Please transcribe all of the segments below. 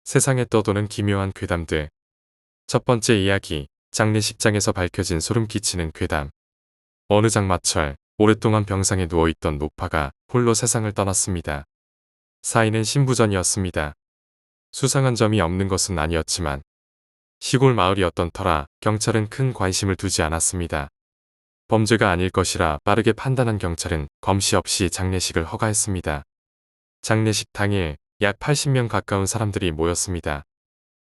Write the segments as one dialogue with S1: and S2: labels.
S1: 세상에 떠도는 기묘한 괴담들. 첫 번째 이야기, 장례식장에서 밝혀진 소름 끼치는 괴담. 어느 장마철, 오랫동안 병상에 누워있던 노파가 홀로 세상을 떠났습니다. 사인은 신부전이었습니다. 수상한 점이 없는 것은 아니었지만 시골 마을이었던 터라 경찰은 큰 관심을 두지 않았습니다. 범죄가 아닐 것이라 빠르게 판단한 경찰은 검시 없이 장례식을 허가했습니다. 장례식 당일 약 80명 가까운 사람들이 모였습니다.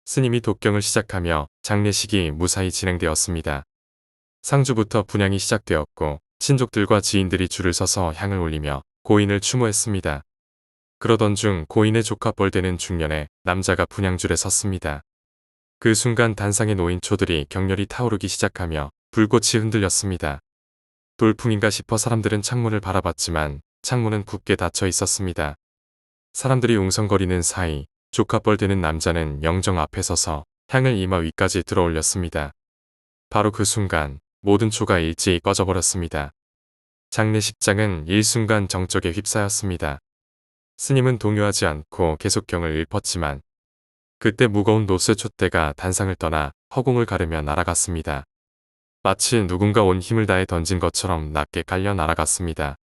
S1: 스님이 독경을 시작하며 장례식이 무사히 진행되었습니다. 상주부터 분향이 시작되었고 친족들과 지인들이 줄을 서서 향을 올리며 고인을 추모했습니다. 그러던 중 고인의 조카 뻘되는 중년의 남자가 분향줄에 섰습니다. 그 순간 단상에 놓인 초들이 격렬히 타오르기 시작하며 불꽃이 흔들렸습니다. 돌풍인가 싶어 사람들은 창문을 바라봤지만 창문은 굳게 닫혀 있었습니다. 사람들이 웅성거리는 사이 조카 뻘되는 남자는 영정 앞에 서서 향을 이마 위까지 들어올렸습니다. 바로 그 순간 모든 초가 일제히 꺼져버렸습니다. 장례식장은 일순간 정적에 휩싸였습니다. 스님은 동요하지 않고 계속 경을 읊었지만 그때 무거운 노쇠 촛대가 단상을 떠나 허공을 가르며 날아갔습니다. 마치 누군가 온 힘을 다해 던진 것처럼 낮게 깔려 날아갔습니다.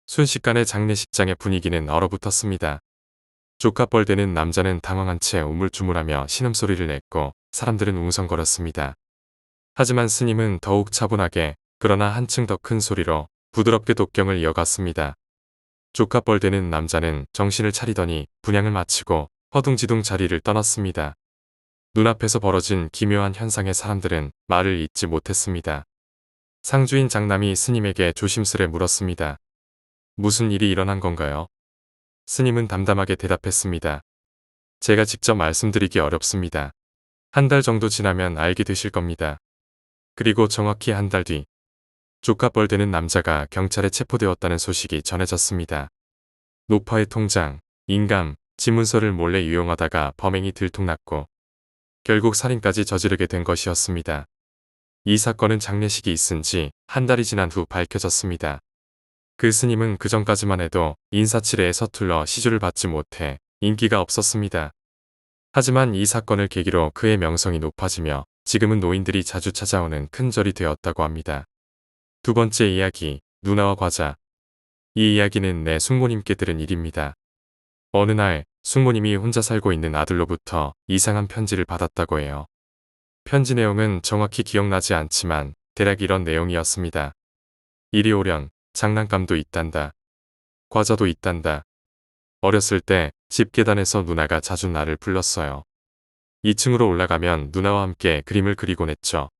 S1: 순식간에 장례식장의 분위기는 얼어붙었습니다. 조카 뻘되는 남자는 당황한 채 우물쭈물하며 신음소리를 냈고 사람들은 웅성거렸습니다. 하지만 스님은 더욱 차분하게 그러나 한층 더 큰 소리로 부드럽게 독경을 이어갔습니다. 조카 뻘되는 남자는 정신을 차리더니 분향을 마치고 허둥지둥 자리를 떠났습니다. 눈앞에서 벌어진 기묘한 현상의 사람들은 말을 잇지 못했습니다. 상주인 장남이 스님에게 조심스레 물었습니다. 무슨 일이 일어난 건가요? 스님은 담담하게 대답했습니다. 제가 직접 말씀드리기 어렵습니다. 한 달 정도 지나면 알게 되실 겁니다. 그리고 정확히 한 달 뒤, 조카 뻘되는 남자가 경찰에 체포되었다는 소식이 전해졌습니다. 노파의 통장, 인감, 지문서를 몰래 유용하다가 범행이 들통났고 결국 살인까지 저지르게 된 것이었습니다. 이 사건은 장례식이 있은 지 한 달이 지난 후 밝혀졌습니다. 그 스님은 그전까지만 해도 인사치레에 서툴러 시주를 받지 못해 인기가 없었습니다. 하지만 이 사건을 계기로 그의 명성이 높아지며 지금은 노인들이 자주 찾아오는 큰 절이 되었다고 합니다. 두 번째 이야기, 누나와 과자. 이 이야기는 내 숙모님께 들은 일입니다. 어느 날 숙모님이 혼자 살고 있는 아들로부터 이상한 편지를 받았다고 해요. 편지 내용은 정확히 기억나지 않지만 대략 이런 내용이었습니다. 이리 오련, 장난감도 있단다. 과자도 있단다. 어렸을 때 집 계단에서 누나가 자주 나를 불렀어요. 2층으로 올라가면 누나와 함께 그림을 그리곤 했죠.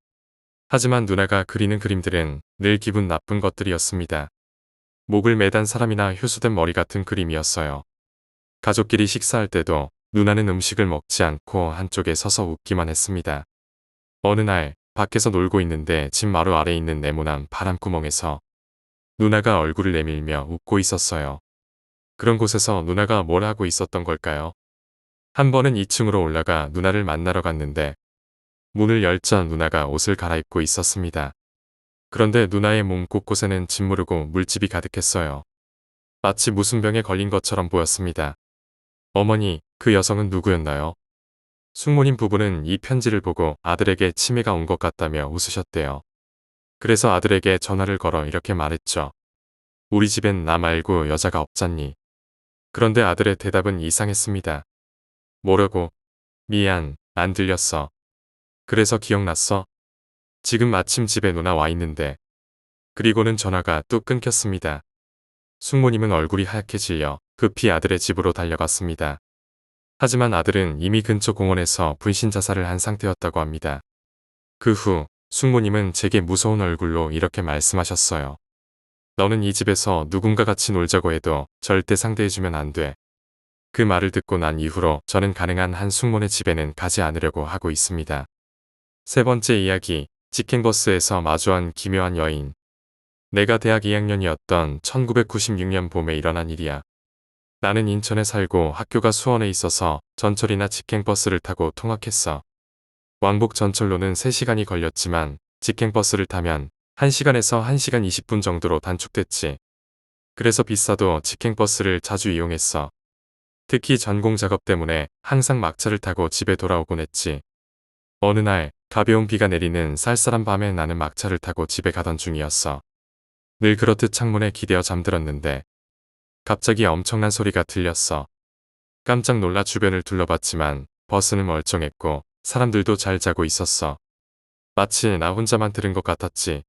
S1: 하지만 누나가 그리는 그림들은 늘 기분 나쁜 것들이었습니다. 목을 매단 사람이나 효수된 머리 같은 그림이었어요. 가족끼리 식사할 때도 누나는 음식을 먹지 않고 한쪽에 서서 웃기만 했습니다. 어느 날 밖에서 놀고 있는데 집 마루 아래에 있는 네모난 바람구멍에서 누나가 얼굴을 내밀며 웃고 있었어요. 그런 곳에서 누나가 뭘 하고 있었던 걸까요? 한 번은 2층으로 올라가 누나를 만나러 갔는데 문을 열자 누나가 옷을 갈아입고 있었습니다. 그런데 누나의 몸 곳곳에는 짓무르고 물집이 가득했어요. 마치 무슨 병에 걸린 것처럼 보였습니다. 어머니, 그 여성은 누구였나요? 숙모님 부부는 이 편지를 보고 아들에게 치매가 온 것 같다며 웃으셨대요. 그래서 아들에게 전화를 걸어 이렇게 말했죠. 우리 집엔 나 말고 여자가 없잖니. 그런데 아들의 대답은 이상했습니다. 뭐라고? 미안, 안 들렸어. 그래서 기억났어? 지금 마침 집에 누나 와 있는데. 그리고는 전화가 뚝 끊겼습니다. 숙모님은 얼굴이 하얗게 질려 급히 아들의 집으로 달려갔습니다. 하지만 아들은 이미 근처 공원에서 분신 자살을 한 상태였다고 합니다. 그 후 숙모님은 제게 무서운 얼굴로 이렇게 말씀하셨어요. 너는 이 집에서 누군가 같이 놀자고 해도 절대 상대해주면 안 돼. 그 말을 듣고 난 이후로 저는 가능한 한 숙모네 집에는 가지 않으려고 하고 있습니다. 세 번째 이야기, 직행버스에서 마주한 기묘한 여인. 내가 대학 2학년이었던 1996년 봄에 일어난 일이야. 나는 인천에 살고 학교가 수원에 있어서 전철이나 직행버스를 타고 통학했어. 왕복 전철로는 3시간이 걸렸지만 직행버스를 타면 1시간에서 1시간 20분 정도로 단축됐지. 그래서 비싸도 직행버스를 자주 이용했어. 특히 전공 작업 때문에 항상 막차를 타고 집에 돌아오곤 했지. 어느 날 가벼운 비가 내리는 쌀쌀한 밤에 나는 막차를 타고 집에 가던 중이었어. 늘 그렇듯 창문에 기대어 잠들었는데 갑자기 엄청난 소리가 들렸어. 깜짝 놀라 주변을 둘러봤지만 버스는 멀쩡했고 사람들도 잘 자고 있었어. 마치 나 혼자만 들은 것 같았지.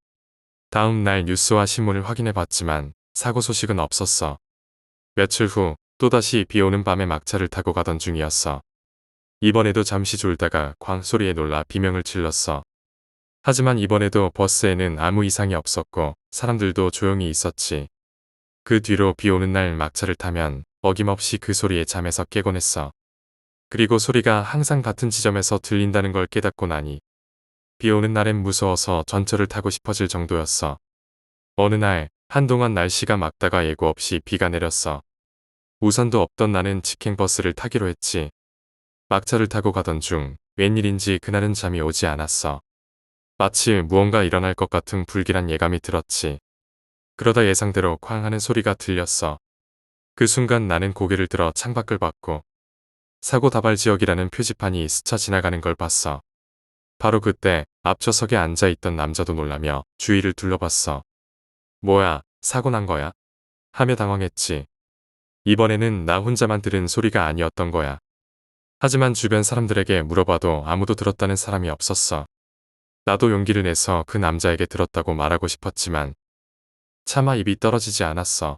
S1: 다음 날 뉴스와 신문을 확인해 봤지만 사고 소식은 없었어. 며칠 후 또다시 비 오는 밤에 막차를 타고 가던 중이었어. 이번에도 잠시 졸다가 광 소리에 놀라 비명을 질렀어. 하지만 이번에도 버스에는 아무 이상이 없었고 사람들도 조용히 있었지. 그 뒤로 비 오는 날 막차를 타면 어김없이 그 소리에 잠에서 깨곤 했어. 그리고 소리가 항상 같은 지점에서 들린다는 걸 깨닫고 나니 비 오는 날엔 무서워서 전철을 타고 싶어질 정도였어. 어느 날 한동안 날씨가 맑다가 예고 없이 비가 내렸어. 우산도 없던 나는 직행버스를 타기로 했지. 막차를 타고 가던 중 웬일인지 그날은 잠이 오지 않았어. 마치 무언가 일어날 것 같은 불길한 예감이 들었지. 그러다 예상대로 쾅 하는 소리가 들렸어. 그 순간 나는 고개를 들어 창밖을 봤고 사고 다발 지역이라는 표지판이 스쳐 지나가는 걸 봤어. 바로 그때 앞좌석에 앉아있던 남자도 놀라며 주위를 둘러봤어. 뭐야, 사고 난 거야? 하며 당황했지. 이번에는 나 혼자만 들은 소리가 아니었던 거야. 하지만 주변 사람들에게 물어봐도 아무도 들었다는 사람이 없었어. 나도 용기를 내서 그 남자에게 들었다고 말하고 싶었지만 차마 입이 떨어지지 않았어.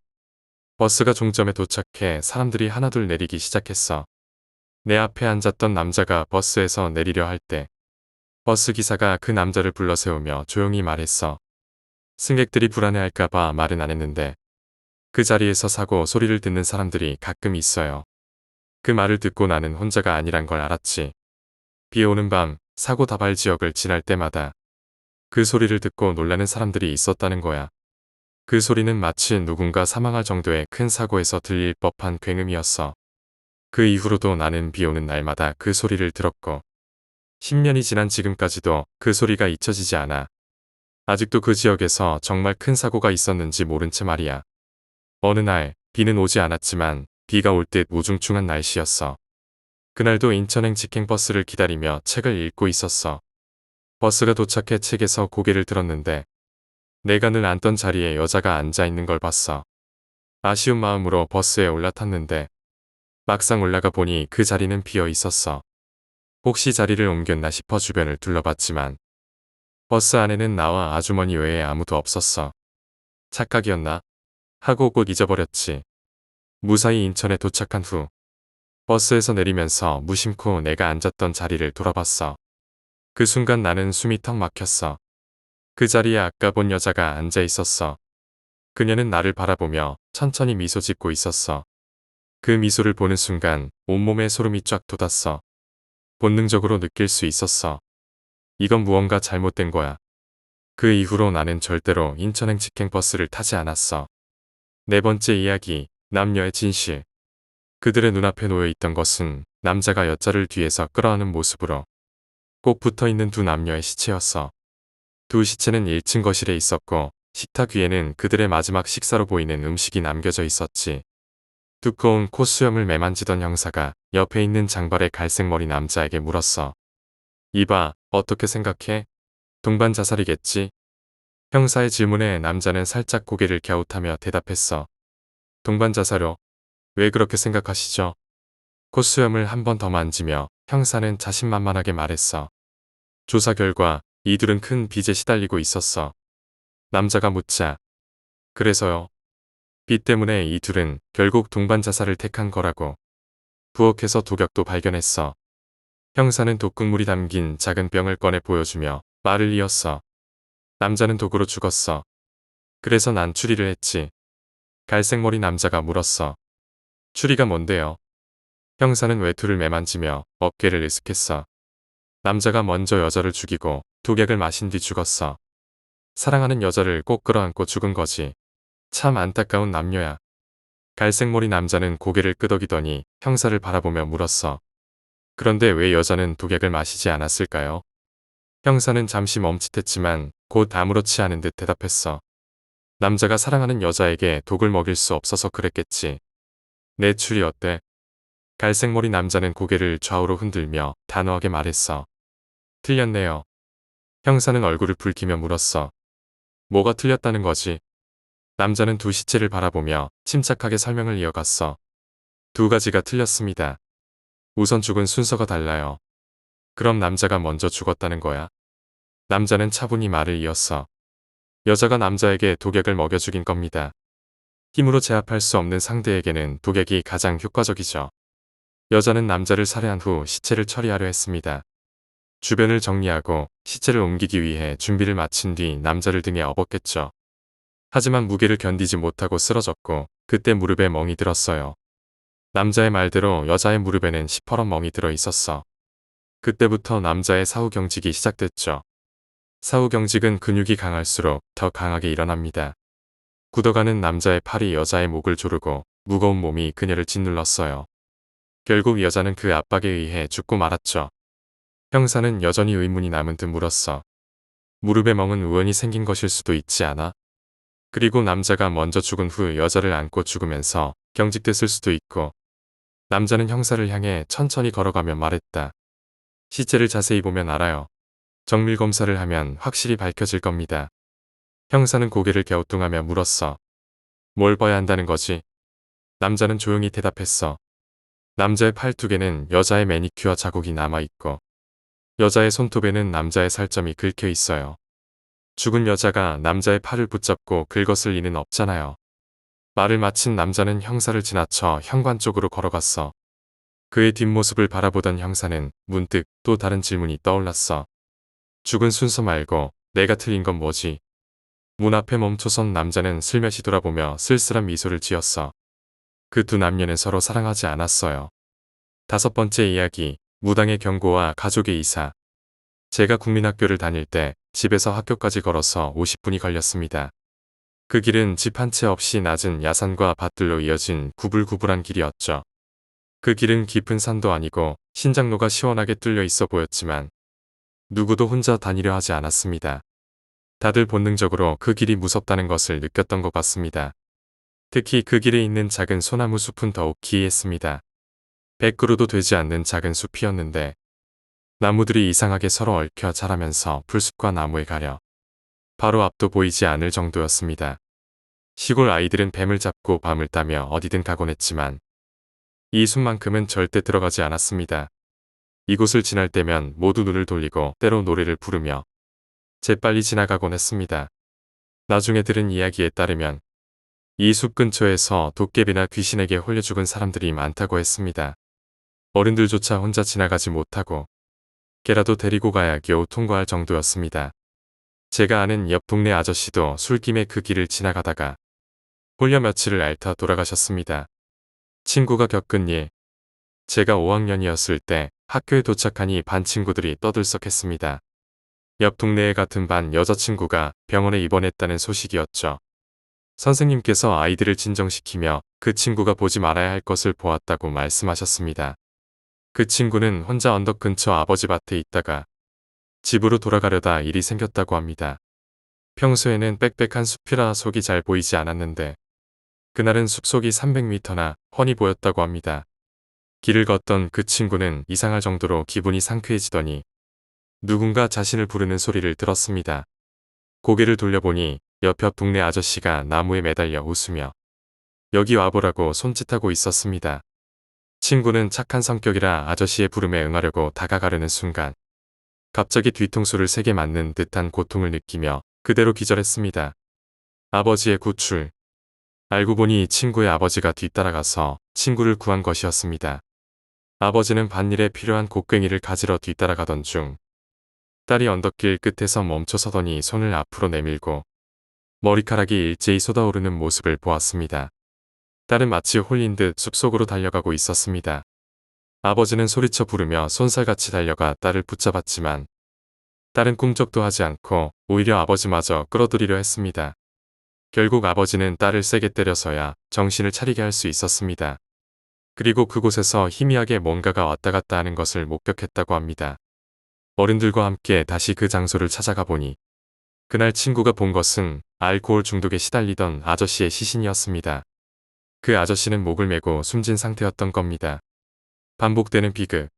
S1: 버스가 종점에 도착해 사람들이 하나둘 내리기 시작했어. 내 앞에 앉았던 남자가 버스에서 내리려 할 때 버스 기사가 그 남자를 불러 세우며 조용히 말했어. 승객들이 불안해할까봐 말은 안 했는데 그 자리에서 사고 소리를 듣는 사람들이 가끔 있어요. 그 말을 듣고 나는 혼자가 아니란 걸 알았지. 비 오는 밤 사고 다발 지역을 지날 때마다 그 소리를 듣고 놀라는 사람들이 있었다는 거야. 그 소리는 마치 누군가 사망할 정도의 큰 사고에서 들릴 법한 굉음이었어. 그 이후로도 나는 비 오는 날마다 그 소리를 들었고 10년이 지난 지금까지도 그 소리가 잊혀지지 않아. 아직도 그 지역에서 정말 큰 사고가 있었는지 모른 채 말이야. 어느 날 비는 오지 않았지만 비가 올 듯 우중충한 날씨였어. 그날도 인천행 직행버스를 기다리며 책을 읽고 있었어. 버스가 도착해 책에서 고개를 들었는데 내가 늘 앉던 자리에 여자가 앉아있는 걸 봤어. 아쉬운 마음으로 버스에 올라탔는데 막상 올라가 보니 그 자리는 비어 있었어. 혹시 자리를 옮겼나 싶어 주변을 둘러봤지만 버스 안에는 나와 아주머니 외에 아무도 없었어. 착각이었나? 하고 곧 잊어버렸지. 무사히 인천에 도착한 후 버스에서 내리면서 무심코 내가 앉았던 자리를 돌아봤어. 그 순간 나는 숨이 턱 막혔어. 그 자리에 아까 본 여자가 앉아 있었어. 그녀는 나를 바라보며 천천히 미소 짓고 있었어. 그 미소를 보는 순간 온몸에 소름이 쫙 돋았어. 본능적으로 느낄 수 있었어. 이건 무언가 잘못된 거야. 그 이후로 나는 절대로 인천행 직행버스를 타지 않았어. 네 번째 이야기, 남녀의 진실. 그들의 눈앞에 놓여 있던 것은 남자가 여자를 뒤에서 끌어안는 모습으로 꼭 붙어있는 두 남녀의 시체였어. 두 시체는 1층 거실에 있었고 식탁 위에는 그들의 마지막 식사로 보이는 음식이 남겨져 있었지. 두꺼운 콧수염을 매만지던 형사가 옆에 있는 장발의 갈색머리 남자에게 물었어. 이봐, 어떻게 생각해? 동반 자살이겠지? 형사의 질문에 남자는 살짝 고개를 갸웃하며 대답했어. 동반 자살요? 왜 그렇게 생각하시죠? 콧수염을 한 번 더 만지며 형사는 자신만만하게 말했어. 조사 결과 이둘은 큰 빚에 시달리고 있었어. 남자가 묻자. 그래서요? 빚 때문에 이 둘은 결국 동반 자살을 택한 거라고. 부엌에서 독약도 발견했어. 형사는 독극물이 담긴 작은 병을 꺼내 보여주며 말을 이었어. 남자는 독으로 죽었어. 그래서 난 추리를 했지. 갈색머리 남자가 물었어. 추리가 뭔데요? 형사는 외투를 매만지며 어깨를 으쓱했어. 남자가 먼저 여자를 죽이고 독약을 마신 뒤 죽었어. 사랑하는 여자를 꼭 끌어안고 죽은 거지. 참 안타까운 남녀야. 갈색머리 남자는 고개를 끄덕이더니 형사를 바라보며 물었어. 그런데 왜 여자는 독약을 마시지 않았을까요? 형사는 잠시 멈칫했지만 곧 아무렇지 않은 듯 대답했어. 남자가 사랑하는 여자에게 독을 먹일 수 없어서 그랬겠지. 내 추리 어때? 갈색머리 남자는 고개를 좌우로 흔들며 단호하게 말했어. 틀렸네요. 형사는 얼굴을 붉히며 물었어. 뭐가 틀렸다는 거지? 남자는 두 시체를 바라보며 침착하게 설명을 이어갔어. 두 가지가 틀렸습니다. 우선 죽은 순서가 달라요. 그럼 남자가 먼저 죽었다는 거야? 남자는 차분히 말을 이었어. 여자가 남자에게 독약을 먹여 죽인 겁니다. 힘으로 제압할 수 없는 상대에게는 독약이 가장 효과적이죠. 여자는 남자를 살해한 후 시체를 처리하려 했습니다. 주변을 정리하고 시체를 옮기기 위해 준비를 마친 뒤 남자를 등에 업었겠죠. 하지만 무게를 견디지 못하고 쓰러졌고 그때 무릎에 멍이 들었어요. 남자의 말대로 여자의 무릎에는 시퍼런 멍이 들어 있었어. 그때부터 남자의 사후경직이 시작됐죠. 사후경직은 근육이 강할수록 더 강하게 일어납니다. 굳어가는 남자의 팔이 여자의 목을 조르고 무거운 몸이 그녀를 짓눌렀어요. 결국 여자는 그 압박에 의해 죽고 말았죠. 형사는 여전히 의문이 남은 듯 물었어. 무릎의 멍은 우연히 생긴 것일 수도 있지 않아? 그리고 남자가 먼저 죽은 후 여자를 안고 죽으면서 경직됐을 수도 있고. 남자는 형사를 향해 천천히 걸어가며 말했다. 시체를 자세히 보면 알아요. 정밀 검사를 하면 확실히 밝혀질 겁니다. 형사는 고개를 갸우뚱하며 물었어. 뭘 봐야 한다는 거지? 남자는 조용히 대답했어. 남자의 팔뚝에는 여자의 매니큐어 자국이 남아있고 여자의 손톱에는 남자의 살점이 긁혀 있어요. 죽은 여자가 남자의 팔을 붙잡고 긁었을 리는 없잖아요. 말을 마친 남자는 형사를 지나쳐 현관 쪽으로 걸어갔어. 그의 뒷모습을 바라보던 형사는 문득 또 다른 질문이 떠올랐어. 죽은 순서 말고 내가 틀린 건 뭐지? 문 앞에 멈춰선 남자는 슬며시 돌아보며 쓸쓸한 미소를 지었어. 그 두 남녀는 서로 사랑하지 않았어요. 5번째 이야기, 무당의 경고와 가족의 이사. 제가 국민학교를 다닐 때 집에서 학교까지 걸어서 50분이 걸렸습니다. 그 길은 집 한 채 없이 낮은 야산과 밭들로 이어진 구불구불한 길이었죠. 그 길은 깊은 산도 아니고 신장로가 시원하게 뚫려 있어 보였지만 누구도 혼자 다니려 하지 않았습니다. 다들 본능적으로 그 길이 무섭다는 것을 느꼈던 것 같습니다. 특히 그 길에 있는 작은 소나무 숲은 더욱 기이했습니다. 100그루도 되지 않는 작은 숲이었는데 나무들이 이상하게 서로 얽혀 자라면서 풀숲과 나무에 가려 바로 앞도 보이지 않을 정도였습니다. 시골 아이들은 뱀을 잡고 밤을 따며 어디든 가곤 했지만 이 숲만큼은 절대 들어가지 않았습니다. 이곳을 지날 때면 모두 눈을 돌리고 때로 노래를 부르며 재빨리 지나가곤 했습니다. 나중에 들은 이야기에 따르면 이 숲 근처에서 도깨비나 귀신에게 홀려 죽은 사람들이 많다고 했습니다. 어른들조차 혼자 지나가지 못하고 개라도 데리고 가야 겨우 통과할 정도였습니다. 제가 아는 옆 동네 아저씨도 술김에 그 길을 지나가다가 홀려 며칠을 앓다 돌아가셨습니다. 친구가 겪은 일. 제가 5학년이었을 때 학교에 도착하니 반 친구들이 떠들썩했습니다. 옆 동네에 같은 반 여자친구가 병원에 입원했다는 소식이었죠. 선생님께서 아이들을 진정시키며 그 친구가 보지 말아야 할 것을 보았다고 말씀하셨습니다. 그 친구는 혼자 언덕 근처 아버지 밭에 있다가 집으로 돌아가려다 일이 생겼다고 합니다. 평소에는 빽빽한 숲이라 속이 잘 보이지 않았는데 그날은 숲속이 300m나 훤히 보였다고 합니다. 길을 걷던 그 친구는 이상할 정도로 기분이 상쾌해지더니 누군가 자신을 부르는 소리를 들었습니다. 고개를 돌려보니 옆 동네 아저씨가 나무에 매달려 웃으며 여기 와보라고 손짓하고 있었습니다. 친구는 착한 성격이라 아저씨의 부름에 응하려고 다가가려는 순간 갑자기 뒤통수를 세게 맞는 듯한 고통을 느끼며 그대로 기절했습니다. 아버지의 구출. 알고 보니 친구의 아버지가 뒤따라가서 친구를 구한 것이었습니다. 아버지는 밭일에 필요한 곡괭이를 가지러 뒤따라가던 중 딸이 언덕길 끝에서 멈춰서더니 손을 앞으로 내밀고 머리카락이 일제히 쏟아오르는 모습을 보았습니다. 딸은 마치 홀린 듯 숲속으로 달려가고 있었습니다. 아버지는 소리쳐 부르며 쏜살같이 달려가 딸을 붙잡았지만 딸은 꿈쩍도 하지 않고 오히려 아버지마저 끌어들이려 했습니다. 결국 아버지는 딸을 세게 때려서야 정신을 차리게 할 수 있었습니다. 그리고 그곳에서 희미하게 뭔가가 왔다 갔다 하는 것을 목격했다고 합니다. 어른들과 함께 다시 그 장소를 찾아가 보니 그날 친구가 본 것은 알코올 중독에 시달리던 아저씨의 시신이었습니다. 그 아저씨는 목을 메고 숨진 상태였던 겁니다. 반복되는 비극.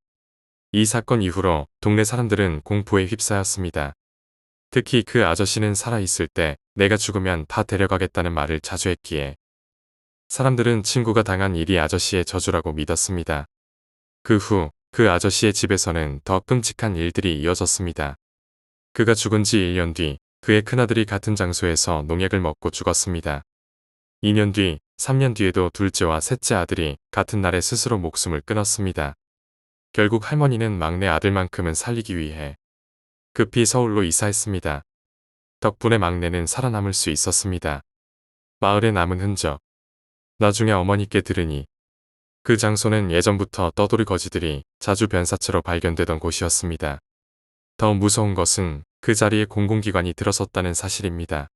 S1: 이 사건 이후로 동네 사람들은 공포에 휩싸였습니다. 특히 그 아저씨는 살아있을 때 내가 죽으면 다 데려가겠다는 말을 자주 했기에 사람들은 친구가 당한 일이 아저씨의 저주라고 믿었습니다. 그 후 그 아저씨의 집에서는 더 끔찍한 일들이 이어졌습니다. 그가 죽은 지 1년 뒤 그의 큰아들이 같은 장소에서 농약을 먹고 죽었습니다. 2년 뒤, 3년 뒤에도 둘째와 셋째 아들이 같은 날에 스스로 목숨을 끊었습니다. 결국 할머니는 막내 아들만큼은 살리기 위해 급히 서울로 이사했습니다. 덕분에 막내는 살아남을 수 있었습니다. 마을에 남은 흔적. 나중에 어머니께 들으니 그 장소는 예전부터 떠돌이 거지들이 자주 변사체로 발견되던 곳이었습니다. 더 무서운 것은 그 자리에 공공기관이 들어섰다는 사실입니다.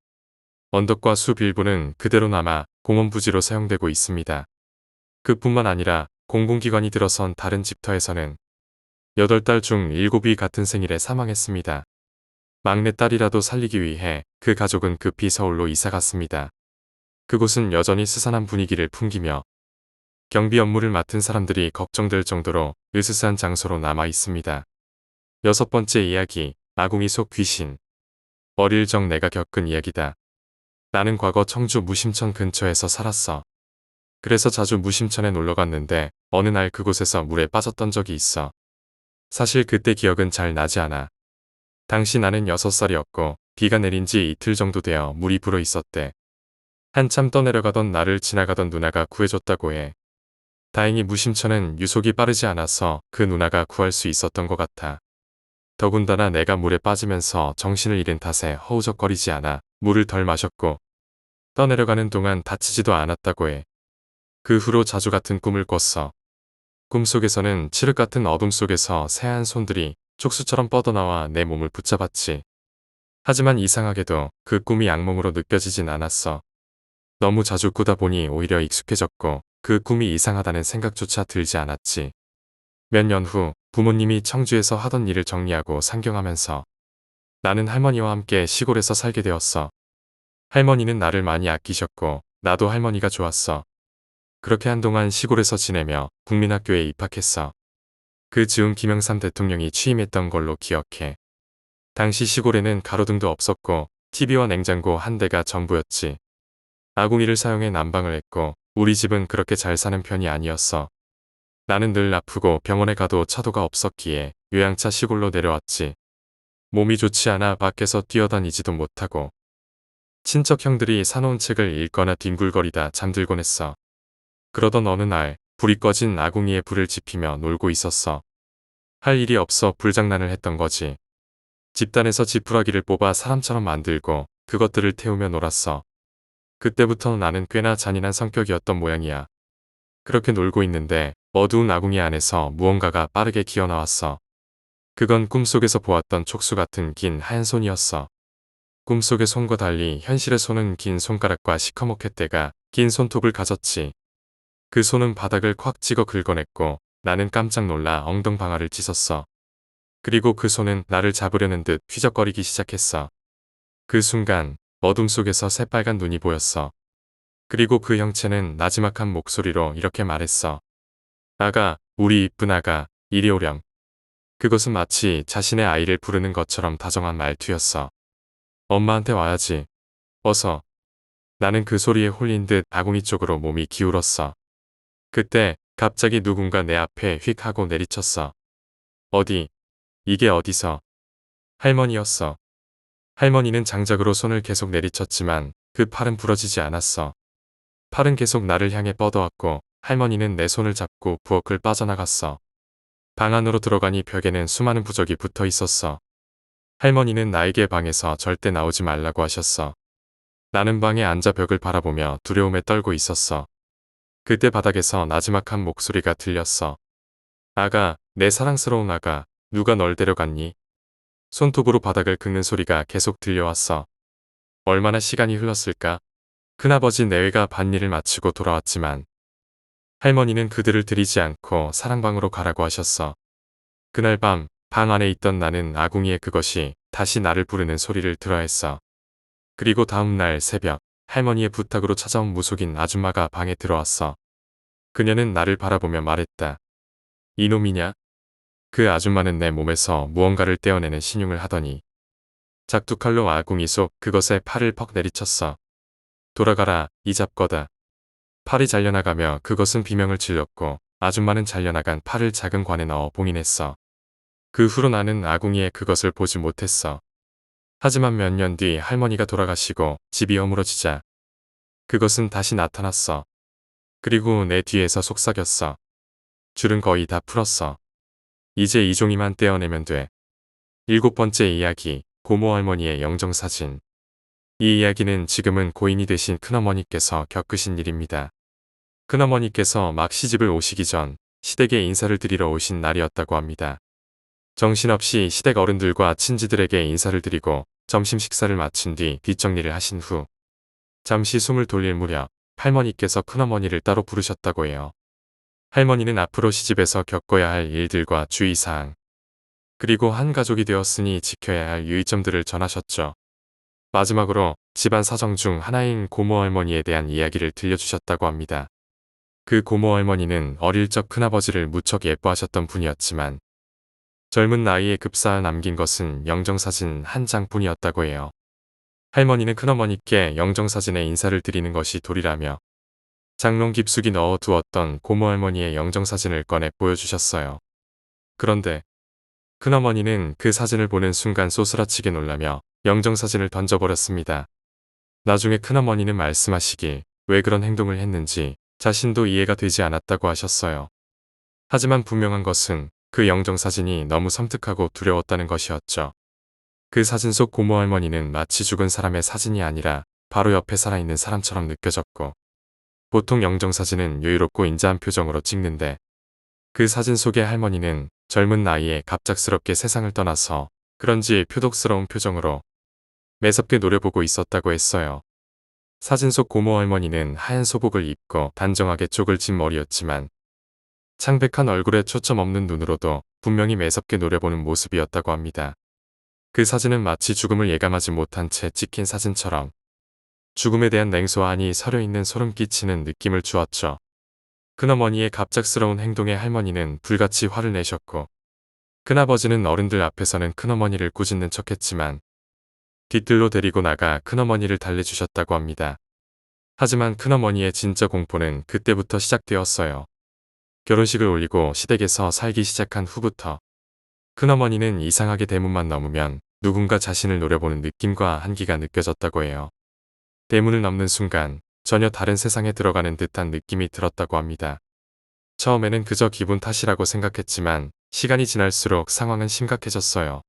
S1: 언덕과 숲 일부는 그대로 남아 공원부지로 사용되고 있습니다. 그뿐만 아니라 공공기관이 들어선 다른 집터에서는 8달 중 7이 같은 생일에 사망했습니다. 막내딸이라도 살리기 위해 그 가족은 급히 서울로 이사갔습니다. 그곳은 여전히 스산한 분위기를 풍기며 경비 업무를 맡은 사람들이 걱정될 정도로 으스스한 장소로 남아 있습니다. 6번째 이야기, 아궁이 속 귀신. 어릴 적 내가 겪은 이야기다. 나는 과거 청주 무심천 근처에서 살았어. 그래서 자주 무심천에 놀러 갔는데 어느 날 그곳에서 물에 빠졌던 적이 있어. 사실 그때 기억은 잘 나지 않아. 당시 나는 6살이었고 비가 내린 지 이틀 정도 되어 물이 불어 있었대. 한참 떠내려가던 나를 지나가던 누나가 구해줬다고 해. 다행히 무심천은 유속이 빠르지 않아서 그 누나가 구할 수 있었던 것 같아. 더군다나 내가 물에 빠지면서 정신을 잃은 탓에 허우적거리지 않아 물을 덜 마셨고 떠내려가는 동안 다치지도 않았다고 해. 그 후로 자주 같은 꿈을 꿨어. 꿈속에서는 칠흑 같은 어둠 속에서 새하얀 손들이 촉수처럼 뻗어나와 내 몸을 붙잡았지. 하지만 이상하게도 그 꿈이 악몽으로 느껴지진 않았어. 너무 자주 꾸다 보니 오히려 익숙해졌고 그 꿈이 이상하다는 생각조차 들지 않았지. 몇 년 후 부모님이 청주에서 하던 일을 정리하고 상경하면서 나는 할머니와 함께 시골에서 살게 되었어. 할머니는 나를 많이 아끼셨고 나도 할머니가 좋았어. 그렇게 한동안 시골에서 지내며 국민학교에 입학했어. 그 즈음 김영삼 대통령이 취임했던 걸로 기억해. 당시 시골에는 가로등도 없었고 TV와 냉장고 한 대가 전부였지. 아궁이를 사용해 난방을 했고 우리 집은 그렇게 잘 사는 편이 아니었어. 나는 늘 아프고 병원에 가도 차도가 없었기에 요양차 시골로 내려왔지. 몸이 좋지 않아 밖에서 뛰어다니지도 못하고 친척 형들이 사놓은 책을 읽거나 뒹굴거리다 잠들곤 했어. 그러던 어느 날 불이 꺼진 아궁이에 불을 지피며 놀고 있었어. 할 일이 없어 불장난을 했던 거지. 집단에서 지푸라기를 뽑아 사람처럼 만들고 그것들을 태우며 놀았어. 그때부터 나는 꽤나 잔인한 성격이었던 모양이야. 그렇게 놀고 있는데 어두운 아궁이 안에서 무언가가 빠르게 기어나왔어. 그건 꿈속에서 보았던 촉수 같은 긴 하얀 손이었어. 꿈속의 손과 달리 현실의 손은 긴 손가락과 시커멓게때가 긴 손톱을 가졌지. 그 손은 바닥을 콱 찍어 긁어냈고 나는 깜짝 놀라 엉덩방아를 찢었어. 그리고 그 손은 나를 잡으려는 듯 휘적거리기 시작했어. 그 순간 어둠 속에서 새빨간 눈이 보였어. 그리고 그 형체는 나지막한 목소리로 이렇게 말했어. 아가, 우리 이쁜 아가, 이리 오렴. 그것은 마치 자신의 아이를 부르는 것처럼 다정한 말투였어. 엄마한테 와야지. 어서. 나는 그 소리에 홀린 듯 아궁이 쪽으로 몸이 기울었어. 그때 갑자기 누군가 내 앞에 휙 하고 내리쳤어. 어디? 이게 어디서? 할머니였어. 할머니는 장작으로 손을 계속 내리쳤지만 그 팔은 부러지지 않았어. 팔은 계속 나를 향해 뻗어왔고 할머니는 내 손을 잡고 부엌을 빠져나갔어. 방 안으로 들어가니 벽에는 수많은 부적이 붙어 있었어. 할머니는 나에게 방에서 절대 나오지 말라고 하셨어. 나는 방에 앉아 벽을 바라보며 두려움에 떨고 있었어. 그때 바닥에서 나지막한 목소리가 들렸어. 아가, 내 사랑스러운 아가, 누가 널 데려갔니? 손톱으로 바닥을 긁는 소리가 계속 들려왔어. 얼마나 시간이 흘렀을까? 큰아버지 내외가 밭일을 마치고 돌아왔지만 할머니는 그들을 들이지 않고 사랑방으로 가라고 하셨어. 그날 밤, 방 안에 있던 나는 아궁이에 그것이 다시 나를 부르는 소리를 들어야 했어. 그리고 다음 날 새벽, 할머니의 부탁으로 찾아온 무속인 아줌마가 방에 들어왔어. 그녀는 나를 바라보며 말했다. 이놈이냐? 그 아줌마는 내 몸에서 무언가를 떼어내는 신용을 하더니 작두칼로 아궁이 속 그것에 팔을 퍽 내리쳤어. 돌아가라, 이 잡거다. 팔이 잘려나가며 그것은 비명을 질렀고 아줌마는 잘려나간 팔을 작은 관에 넣어 봉인했어. 그 후로 나는 아궁이에 그것을 보지 못했어. 하지만 몇 년 뒤 할머니가 돌아가시고 집이 어무러지자 그것은 다시 나타났어. 그리고 내 뒤에서 속삭였어. 줄은 거의 다 풀었어. 이제 이 종이만 떼어내면 돼. 7번째 이야기, 고모 할머니의 영정사진. 이 이야기는 지금은 고인이 되신 큰어머니께서 겪으신 일입니다. 큰어머니께서 막 시집을 오시기 전 시댁에 인사를 드리러 오신 날이었다고 합니다. 정신없이 시댁 어른들과 친지들에게 인사를 드리고 점심 식사를 마친 뒤 뒷정리를 하신 후 잠시 숨을 돌릴 무렵 할머니께서 큰어머니를 따로 부르셨다고 해요. 할머니는 앞으로 시집에서 겪어야 할 일들과 주의사항, 그리고 한 가족이 되었으니 지켜야 할 유의점들을 전하셨죠. 마지막으로 집안 사정 중 하나인 고모 할머니에 대한 이야기를 들려주셨다고 합니다. 그 고모 할머니는 어릴 적 큰아버지를 무척 예뻐하셨던 분이었지만 젊은 나이에 급사하 남긴 것은 영정사진 한 장뿐이었다고 해요. 할머니는 큰어머니께 영정사진에 인사를 드리는 것이 도리라며 장롱 깊숙이 넣어 두었던 고모 할머니의 영정사진을 꺼내 보여주셨어요. 그런데 큰어머니는 그 사진을 보는 순간 소스라치게 놀라며 영정사진을 던져버렸습니다. 나중에 큰어머니는 말씀하시길 왜 그런 행동을 했는지 자신도 이해가 되지 않았다고 하셨어요. 하지만 분명한 것은 그 영정사진이 너무 섬뜩하고 두려웠다는 것이었죠. 그 사진 속 고모 할머니는 마치 죽은 사람의 사진이 아니라 바로 옆에 살아있는 사람처럼 느껴졌고 보통 영정사진은 여유롭고 인자한 표정으로 찍는데 그 사진 속의 할머니는 젊은 나이에 갑작스럽게 세상을 떠나서 그런지 표독스러운 표정으로 매섭게 노려보고 있었다고 했어요. 사진 속 고모 할머니는 하얀 소복을 입고 단정하게 쪽을 진 머리였지만 창백한 얼굴에 초점 없는 눈으로도 분명히 매섭게 노려보는 모습이었다고 합니다. 그 사진은 마치 죽음을 예감하지 못한 채 찍힌 사진처럼 죽음에 대한 냉소와 한이 서려있는 소름 끼치는 느낌을 주었죠. 큰어머니의 갑작스러운 행동에 할머니는 불같이 화를 내셨고 큰아버지는 어른들 앞에서는 큰어머니를 꾸짖는 척했지만 뒤뜰로 데리고 나가 큰어머니를 달래주셨다고 합니다. 하지만 큰어머니의 진짜 공포는 그때부터 시작되었어요. 결혼식을 올리고 시댁에서 살기 시작한 후부터 큰어머니는 이상하게 대문만 넘으면 누군가 자신을 노려보는 느낌과 한기가 느껴졌다고 해요. 대문을 넘는 순간 전혀 다른 세상에 들어가는 듯한 느낌이 들었다고 합니다. 처음에는 그저 기분 탓이라고 생각했지만 시간이 지날수록 상황은 심각해졌어요.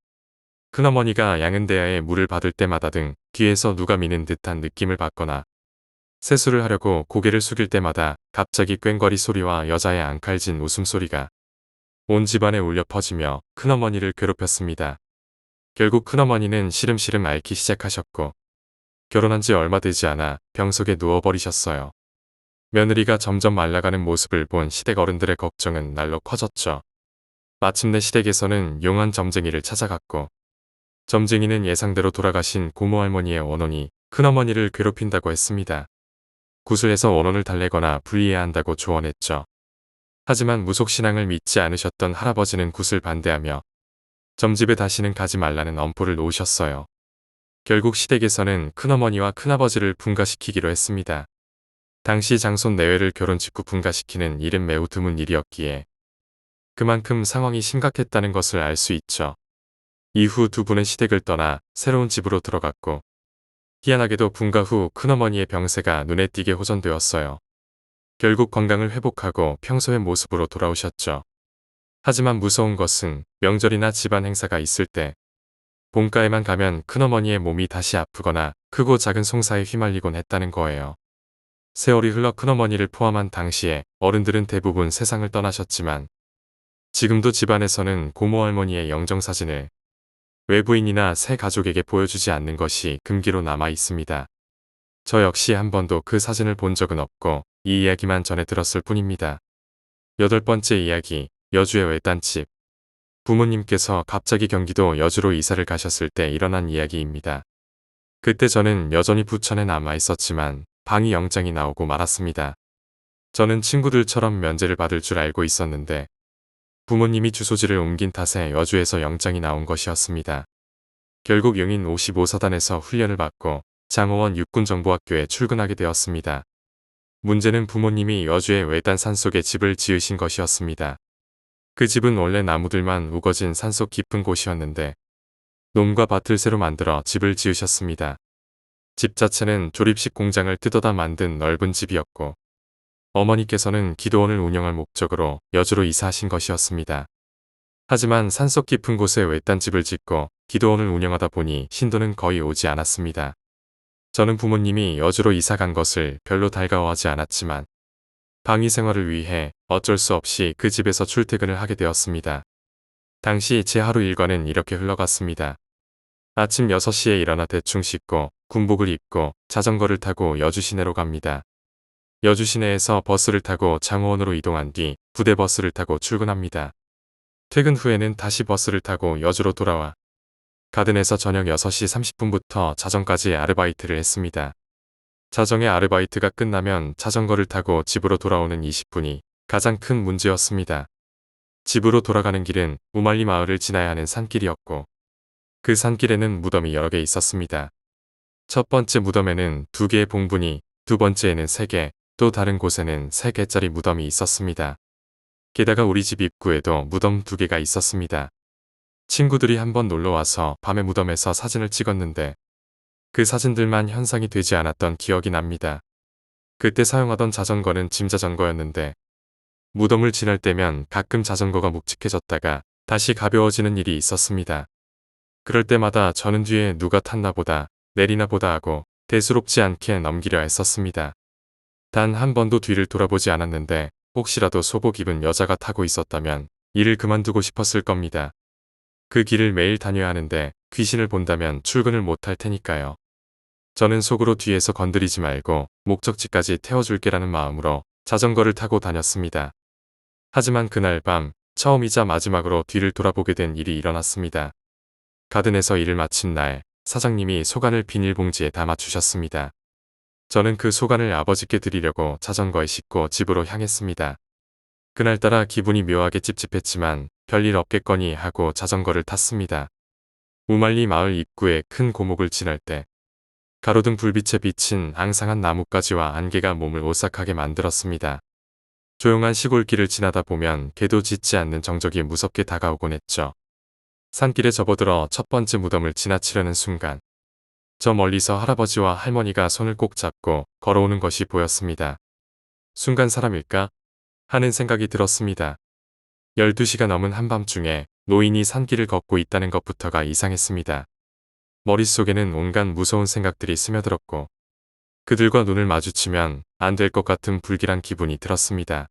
S1: 큰어머니가 양은대야에 물을 받을 때마다 등 뒤에서 누가 미는 듯한 느낌을 받거나 세수를 하려고 고개를 숙일 때마다 갑자기 꽹과리 소리와 여자의 앙칼진 웃음소리가 온 집안에 울려 퍼지며 큰어머니를 괴롭혔습니다. 결국 큰어머니는 시름시름 앓기 시작하셨고 결혼한 지 얼마 되지 않아 병석에 누워버리셨어요. 며느리가 점점 말라가는 모습을 본 시댁 어른들의 걱정은 날로 커졌죠. 마침내 시댁에서는 용한 점쟁이를 찾아갔고 점쟁이는 예상대로 돌아가신 고모 할머니의 원혼이 큰어머니를 괴롭힌다고 했습니다. 구슬해서 원혼을 달래거나 분리해야 한다고 조언했죠. 하지만 무속신앙을 믿지 않으셨던 할아버지는 굿을 반대하며 점집에 다시는 가지 말라는 엄포를 놓으셨어요. 결국 시댁에서는 큰어머니와 큰아버지를 분가시키기로 했습니다. 당시 장손 내외를 결혼 직후 분가시키는 일은 매우 드문 일이었기에 그만큼 상황이 심각했다는 것을 알 수 있죠. 이후 두 분은 시댁을 떠나 새로운 집으로 들어갔고 희한하게도 분가 후 큰어머니의 병세가 눈에 띄게 호전되었어요. 결국 건강을 회복하고 평소의 모습으로 돌아오셨죠. 하지만 무서운 것은 명절이나 집안 행사가 있을 때 본가에만 가면 큰어머니의 몸이 다시 아프거나 크고 작은 송사에 휘말리곤 했다는 거예요. 세월이 흘러 큰어머니를 포함한 당시에 어른들은 대부분 세상을 떠나셨지만 지금도 집안에서는 고모 할머니의 영정사진을 외부인이나 새 가족에게 보여주지 않는 것이 금기로 남아 있습니다. 저 역시 한 번도 그 사진을 본 적은 없고 이 이야기만 전해 들었을 뿐입니다. 8번째 이야기, 여주의 외딴집. 부모님께서 갑자기 경기도 여주로 이사를 가셨을 때 일어난 이야기입니다. 그때 저는 여전히 부천에 남아 있었지만 방위 영장이 나오고 말았습니다. 저는 친구들처럼 면제를 받을 줄 알고 있었는데 부모님이 주소지를 옮긴 탓에 여주에서 영장이 나온 것이었습니다. 결국 용인 55사단에서 훈련을 받고 장호원 육군정보학교에 출근하게 되었습니다. 문제는 부모님이 여주의 외딴 산속에 집을 지으신 것이었습니다. 그 집은 원래 나무들만 우거진 산속 깊은 곳이었는데 논과 밭을 새로 만들어 집을 지으셨습니다. 집 자체는 조립식 공장을 뜯어다 만든 넓은 집이었고 어머니께서는 기도원을 운영할 목적으로 여주로 이사하신 것이었습니다. 하지만 산속 깊은 곳에 외딴 집을 짓고 기도원을 운영하다 보니 신도는 거의 오지 않았습니다. 저는 부모님이 여주로 이사 간 것을 별로 달가워하지 않았지만 방위 생활을 위해 어쩔 수 없이 그 집에서 출퇴근을 하게 되었습니다. 당시 제 하루 일과는 이렇게 흘러갔습니다. 아침 6시에 일어나 대충 씻고 군복을 입고 자전거를 타고 여주 시내로 갑니다. 여주 시내에서 버스를 타고 장호원으로 이동한 뒤 부대 버스를 타고 출근합니다. 퇴근 후에는 다시 버스를 타고 여주로 돌아와 가든에서 저녁 6시 30분부터 자정까지 아르바이트를 했습니다. 자정의 아르바이트가 끝나면 자전거를 타고 집으로 돌아오는 20분이 가장 큰 문제였습니다. 집으로 돌아가는 길은 우말리 마을을 지나야 하는 산길이었고 그 산길에는 무덤이 여러 개 있었습니다. 첫 번째 무덤에는 2개의 봉분이, 두 번째에는 3개, 또 다른 곳에는 3개짜리 무덤이 있었습니다. 게다가 우리 집 입구에도 무덤 2개가 있었습니다. 친구들이 한번 놀러와서 밤에 무덤에서 사진을 찍었는데 그 사진들만 현상이 되지 않았던 기억이 납니다. 그때 사용하던 자전거는 짐자전거였는데 무덤을 지날 때면 가끔 자전거가 묵직해졌다가 다시 가벼워지는 일이 있었습니다. 그럴 때마다 저는 뒤에 누가 탔나 보다 내리나 보다 하고 대수롭지 않게 넘기려 했었습니다. 단 한 번도 뒤를 돌아보지 않았는데 혹시라도 소복 입은 여자가 타고 있었다면 일을 그만두고 싶었을 겁니다. 그 길을 매일 다녀야 하는데 귀신을 본다면 출근을 못할 테니까요. 저는 속으로 뒤에서 건드리지 말고 목적지까지 태워줄게라는 마음으로 자전거를 타고 다녔습니다. 하지만 그날 밤 처음이자 마지막으로 뒤를 돌아보게 된 일이 일어났습니다. 가든에서 일을 마친 날 사장님이 소간을 비닐봉지에 담아주셨습니다. 저는 그 소간을 아버지께 드리려고 자전거에 싣고 집으로 향했습니다. 그날따라 기분이 묘하게 찝찝했지만 별일 없겠거니 하고 자전거를 탔습니다. 우말리 마을 입구에 큰 고목을 지날 때 가로등 불빛에 비친 앙상한 나뭇가지와 안개가 몸을 오싹하게 만들었습니다. 조용한 시골길을 지나다 보면 개도 짖지 않는 정적이 무섭게 다가오곤 했죠. 산길에 접어들어 첫 번째 무덤을 지나치려는 순간 저 멀리서 할아버지와 할머니가 손을 꼭 잡고 걸어오는 것이 보였습니다. 순간 사람일까? 하는 생각이 들었습니다. 12시가 넘은 한밤중에 노인이 산길을 걷고 있다는 것부터가 이상했습니다. 머릿속에는 온갖 무서운 생각들이 스며들었고 그들과 눈을 마주치면 안 될 것 같은 불길한 기분이 들었습니다.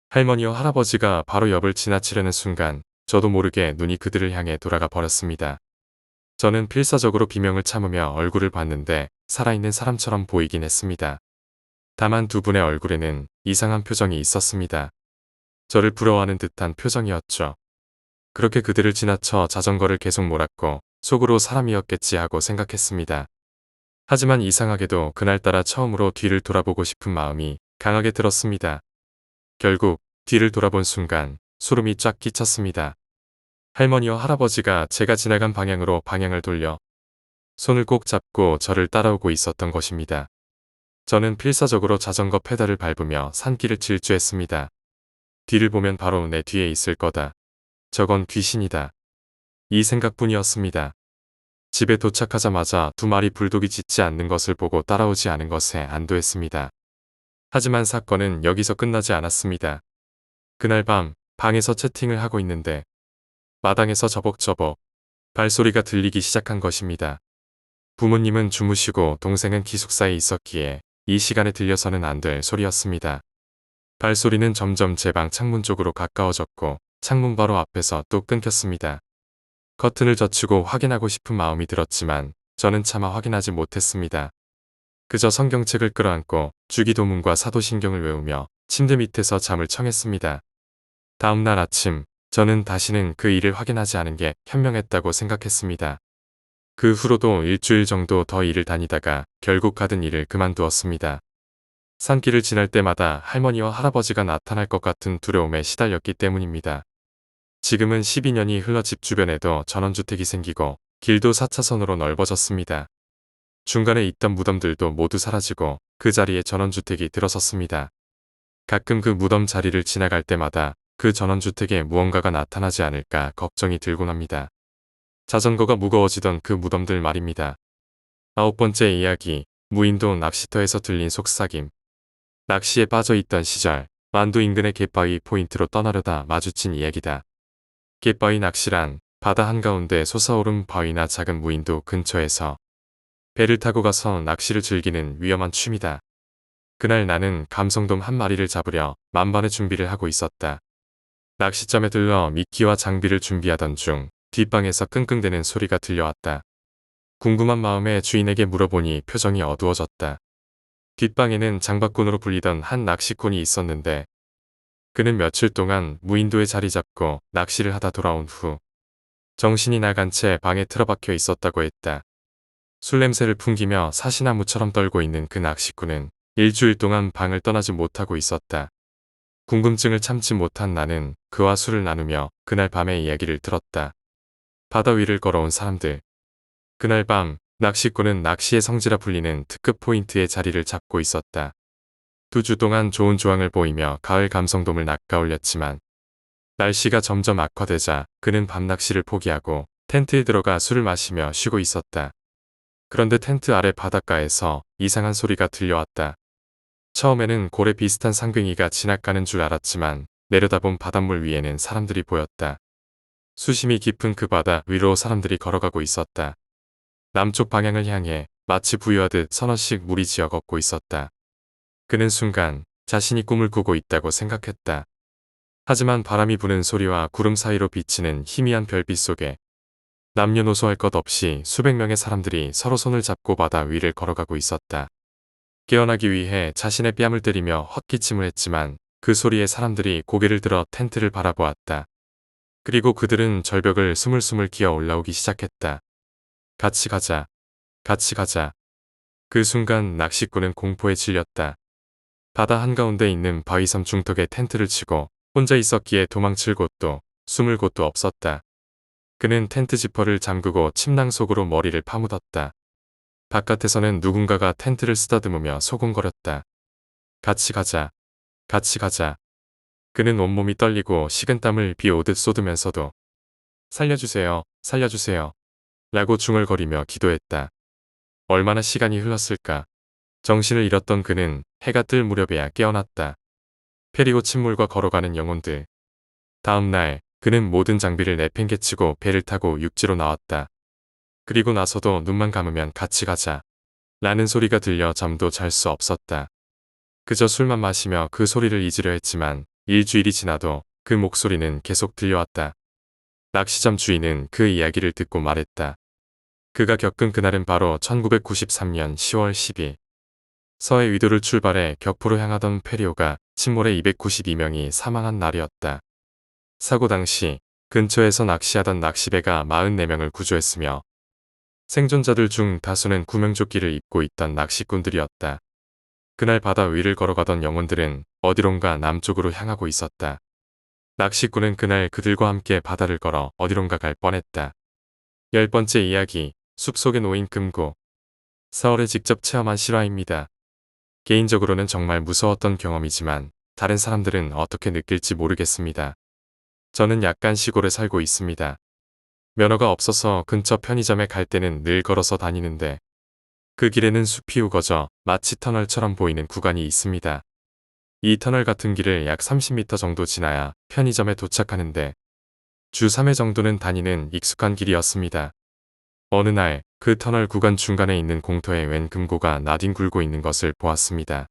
S1: 할머니와 할아버지가 바로 옆을 지나치려는 순간 저도 모르게 눈이 그들을 향해 돌아가 버렸습니다. 저는 필사적으로 비명을 참으며 얼굴을 봤는데 살아있는 사람처럼 보이긴 했습니다. 다만 두 분의 얼굴에는 이상한 표정이 있었습니다. 저를 부러워하는 듯한 표정이었죠. 그렇게 그들을 지나쳐 자전거를 계속 몰았고 속으로 사람이었겠지 하고 생각했습니다. 하지만 이상하게도 그날따라 처음으로 뒤를 돌아보고 싶은 마음이 강하게 들었습니다. 결국 뒤를 돌아본 순간 소름이 쫙 끼쳤습니다. 할머니와 할아버지가 제가 지나간 방향으로 방향을 돌려 손을 꼭 잡고 저를 따라오고 있었던 것입니다. 저는 필사적으로 자전거 페달을 밟으며 산길을 질주했습니다. 뒤를 보면 바로 내 뒤에 있을 거다. 저건 귀신이다. 이 생각뿐이었습니다. 집에 도착하자마자 2마리 불독이 짖지 않는 것을 보고 따라오지 않은 것에 안도했습니다. 하지만 사건은 여기서 끝나지 않았습니다. 그날 밤 방에서 채팅을 하고 있는데 마당에서 저벅저벅 발소리가 들리기 시작한 것입니다. 부모님은 주무시고 동생은 기숙사에 있었기에 이 시간에 들려서는 안 될 소리였습니다. 발소리는 점점 제 방 창문 쪽으로 가까워졌고 창문 바로 앞에서 또 끊겼습니다. 커튼을 젖히고 확인하고 싶은 마음이 들었지만 저는 차마 확인하지 못했습니다. 그저 성경책을 끌어안고 주기도문과 사도신경을 외우며 침대 밑에서 잠을 청했습니다. 다음 날 아침 저는 다시는 그 일을 확인하지 않은 게 현명했다고 생각했습니다. 그 후로도 일주일 정도 더 일을 다니다가 결국 가든 일을 그만두었습니다. 산길을 지날 때마다 할머니와 할아버지가 나타날 것 같은 두려움에 시달렸기 때문입니다. 지금은 12년이 흘러 집 주변에도 전원주택이 생기고 길도 4차선으로 넓어졌습니다. 중간에 있던 무덤들도 모두 사라지고 그 자리에 전원주택이 들어섰습니다. 가끔 그 무덤 자리를 지나갈 때마다 그 전원주택에 무언가가 나타나지 않을까 걱정이 들곤 합니다. 자전거가 무거워지던 그 무덤들 말입니다. 9번째 이야기, 무인도 낚시터에서 들린 속삭임. 낚시에 빠져있던 시절, 만두 인근의 갯바위 포인트로 떠나려다 마주친 이야기다. 갯바위 낚시란 바다 한가운데 솟아오른 바위나 작은 무인도 근처에서 배를 타고 가서 낚시를 즐기는 위험한 취미다. 그날 나는 감성돔 한 마리를 잡으려 만반의 준비를 하고 있었다. 낚시점에 들러 미끼와 장비를 준비하던 중 뒷방에서 끙끙대는 소리가 들려왔다. 궁금한 마음에 주인에게 물어보니 표정이 어두워졌다. 뒷방에는 장박꾼으로 불리던 한 낚시꾼이 있었는데 그는 며칠 동안 무인도에 자리 잡고 낚시를 하다 돌아온 후 정신이 나간 채 방에 틀어박혀 있었다고 했다. 술 냄새를 풍기며 사시나무처럼 떨고 있는 그 낚시꾼은 일주일 동안 방을 떠나지 못하고 있었다. 궁금증을 참지 못한 나는 그와 술을 나누며 그날 밤의 이야기를 들었다. 바다 위를 걸어온 사람들. 그날 밤 낚시꾼은 낚시의 성지라 불리는 특급 포인트에 자리를 잡고 있었다. 2주 동안 좋은 조항을 보이며 가을 감성돔을 낚아올렸지만 날씨가 점점 악화되자 그는 밤낚시를 포기하고 텐트에 들어가 술을 마시며 쉬고 있었다. 그런데 텐트 아래 바닷가에서 이상한 소리가 들려왔다. 처음에는 고래 비슷한 상괭이가 지나가는 줄 알았지만 내려다본 바닷물 위에는 사람들이 보였다. 수심이 깊은 그 바다 위로 사람들이 걸어가고 있었다. 남쪽 방향을 향해 마치 부유하듯 서너씩 물이 지어 걷고 있었다. 그는 순간 자신이 꿈을 꾸고 있다고 생각했다. 하지만 바람이 부는 소리와 구름 사이로 비치는 희미한 별빛 속에 남녀노소 할 것 없이 수백 명의 사람들이 서로 손을 잡고 바다 위를 걸어가고 있었다. 깨어나기 위해 자신의 뺨을 때리며 헛기침을 했지만 그 소리에 사람들이 고개를 들어 텐트를 바라보았다. 그리고 그들은 절벽을 스물스물 기어 올라오기 시작했다. 같이 가자. 같이 가자. 그 순간 낚시꾼은 공포에 질렸다. 바다 한가운데 있는 바위섬 중턱에 텐트를 치고 혼자 있었기에 도망칠 곳도 숨을 곳도 없었다. 그는 텐트 지퍼를 잠그고 침낭 속으로 머리를 파묻었다. 바깥에서는 누군가가 텐트를 쓰다듬으며 소곤거렸다. 같이 가자. 같이 가자. 그는 온몸이 떨리고 식은땀을 비 오듯 쏟으면서도 살려주세요. 살려주세요. 라고 중얼거리며 기도했다. 얼마나 시간이 흘렀을까. 정신을 잃었던 그는 해가 뜰 무렵에야 깨어났다. 페리고 침몰과 걸어가는 영혼들. 다음 날 그는 모든 장비를 내팽개치고 배를 타고 육지로 나왔다. 그리고 나서도 눈만 감으면 같이 가자. 라는 소리가 들려 잠도 잘 수 없었다. 그저 술만 마시며 그 소리를 잊으려 했지만 일주일이 지나도 그 목소리는 계속 들려왔다. 낚시점 주인은 그 이야기를 듣고 말했다. 그가 겪은 그날은 바로 1993년 10월 10일. 서해 위도를 출발해 격포로 향하던 페리오가 침몰해 292명이 사망한 날이었다. 사고 당시 근처에서 낚시하던 낚시배가 44명을 구조했으며 생존자들 중 다수는 구명조끼를 입고 있던 낚시꾼들이었다. 그날 바다 위를 걸어가던 영혼들은 어디론가 남쪽으로 향하고 있었다. 낚시꾼은 그날 그들과 함께 바다를 걸어 어디론가 갈 뻔했다. 10번째 이야기, 숲속에 놓인 금고. 서울에 직접 체험한 실화입니다. 개인적으로는 정말 무서웠던 경험이지만 다른 사람들은 어떻게 느낄지 모르겠습니다. 저는 약간 시골에 살고 있습니다. 면허가 없어서 근처 편의점에 갈 때는 늘 걸어서 다니는데 그 길에는 숲이 우거져 마치 터널처럼 보이는 구간이 있습니다. 이 터널 같은 길을 약 30m 정도 지나야 편의점에 도착하는데 주 3회 정도는 다니는 익숙한 길이었습니다. 어느 날 그 터널 구간 중간에 있는 공터에 웬 금고가 나뒹굴고 있는 것을 보았습니다.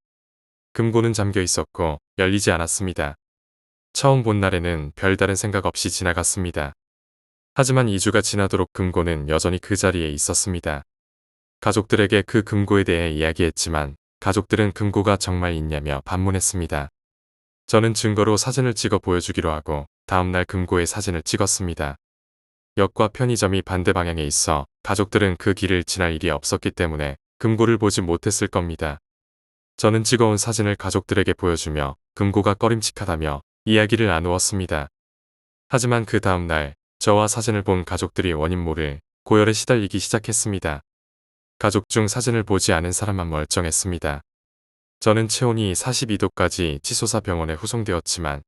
S1: 금고는 잠겨 있었고 열리지 않았습니다. 처음 본 날에는 별다른 생각 없이 지나갔습니다. 하지만 2주가 지나도록 금고는 여전히 그 자리에 있었습니다. 가족들에게 그 금고에 대해 이야기했지만 가족들은 금고가 정말 있냐며 반문했습니다. 저는 증거로 사진을 찍어 보여주기로 하고 다음날 금고의 사진을 찍었습니다. 역과 편의점이 반대 방향에 있어 가족들은 그 길을 지날 일이 없었기 때문에 금고를 보지 못했을 겁니다. 저는 찍어온 사진을 가족들에게 보여주며 금고가 꺼림칙하다며 이야기를 나누었습니다. 하지만 그 다음 날 저와 사진을 본 가족들이 원인 모를 고열에 시달리기 시작했습니다. 가족 중 사진을 보지 않은 사람만 멀쩡했습니다. 저는 체온이 42도까지 치솟아 병원에 후송되었지만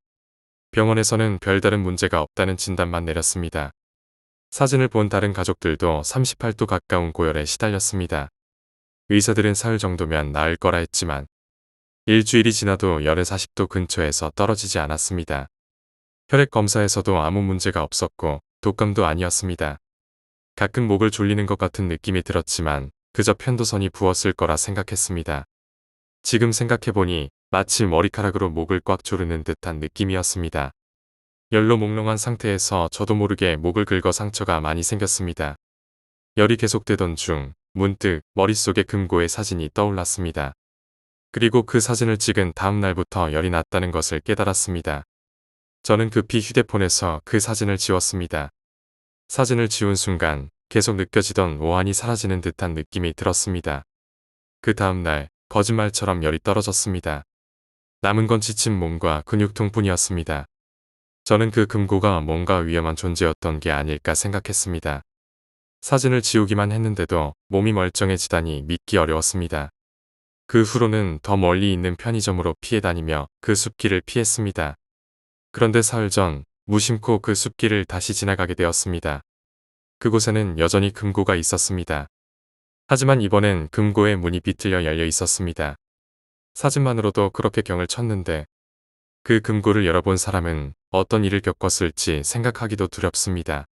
S1: 병원에서는 별다른 문제가 없다는 진단만 내렸습니다. 사진을 본 다른 가족들도 38도 가까운 고열에 시달렸습니다. 의사들은 사흘 정도면 나을 거라 했지만 일주일이 지나도 열은 40도 근처에서 떨어지지 않았습니다. 혈액 검사에서도 아무 문제가 없었고 독감도 아니었습니다. 가끔 목을 졸리는 것 같은 느낌이 들었지만 그저 편도선이 부었을 거라 생각했습니다. 지금 생각해보니 마치 머리카락으로 목을 꽉 조르는 듯한 느낌이었습니다. 열로 몽롱한 상태에서 저도 모르게 목을 긁어 상처가 많이 생겼습니다. 열이 계속되던 중 문득 머릿속에 금고의 사진이 떠올랐습니다. 그리고 그 사진을 찍은 다음 날부터 열이 났다는 것을 깨달았습니다. 저는 급히 휴대폰에서 그 사진을 지웠습니다. 사진을 지운 순간 계속 느껴지던 오한이 사라지는 듯한 느낌이 들었습니다. 그 다음 날 거짓말처럼 열이 떨어졌습니다. 남은 건 지친 몸과 근육통뿐이었습니다. 저는 그 금고가 뭔가 위험한 존재였던 게 아닐까 생각했습니다. 사진을 지우기만 했는데도 몸이 멀쩡해지다니 믿기 어려웠습니다. 그 후로는 더 멀리 있는 편의점으로 피해 다니며 그 숲길을 피했습니다. 그런데 사흘 전 무심코 그 숲길을 다시 지나가게 되었습니다. 그곳에는 여전히 금고가 있었습니다. 하지만 이번엔 금고의 문이 비틀려 열려 있었습니다. 사진만으로도 그렇게 경을 쳤는데 그 금고를 열어본 사람은 어떤 일을 겪었을지 생각하기도 두렵습니다.